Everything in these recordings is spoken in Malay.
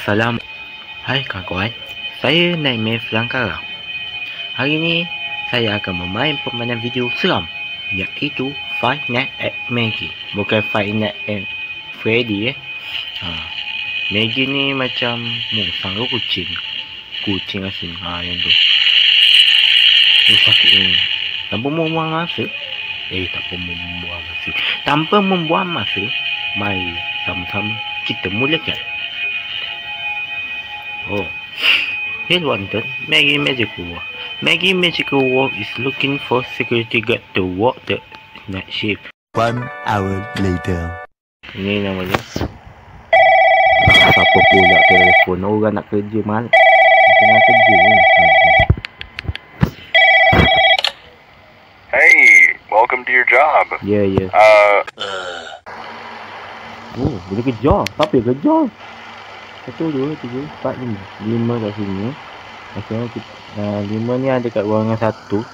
Salam. Hai kawan-kawan, saya Naimeh Langkara. Hari ini saya akan memain permainan video seram, iaitu Five Nights at Maggie. Bukan Five Nights at Freddy Maggie ni macam musang ke kucing? Kucing asin. Yang tu. Sakit ni. Tanpa membuang masa. Tanpa membuang masa, mari sama-sama kita mulakan. Hello Anton, Maggie Magical War. Maggie Magical War is looking for security guard to work the night shift. 1 hour later. Ini namanya. Siapa pula telefon? Orang nak kerja mal. Tengah kerja ni. Hey, welcome to your job. Ya. Oh, boleh kejar. Siapa yang kejar? 1, 2, 3, 4, 5. 5 kat sini. Maksudnya kita, 5 ni ada kat ruangan 1.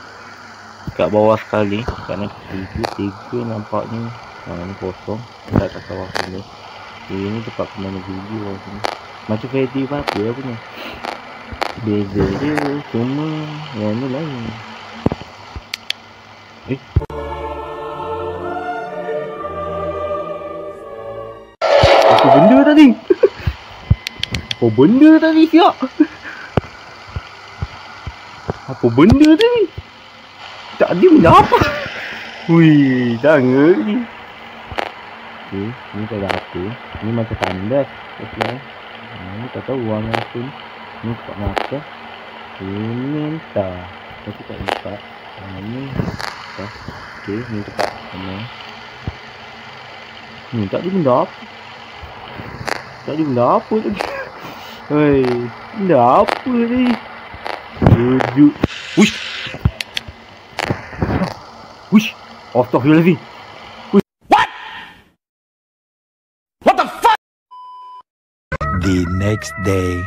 Kat bawah sekali. Kat nak 3 nampaknya. Ni kosong. Tak kat bawah sini. Ini tempat pemain video sini. Macam Freddy apa punya. Beza dia cuma yang ni lain. Apa benda tadi? Apa benda tadi siap? Apa benda tadi? Tadi benda apa? Wih, jangan ni. Okey, ni tak ada apa. Ni macam tandas. Okey. Ni tak tahu ruang apa ni. Ni tempat makan. Ini entah. Tapi tak nampak. Ni entah. Okey, ni tempat mana. Ni tak ada benda apa. Tak ada benda apa tadi. Hei, benda apa tadi? Duduk. Wush. Wush. Astaghfirullahaladzim. The next day.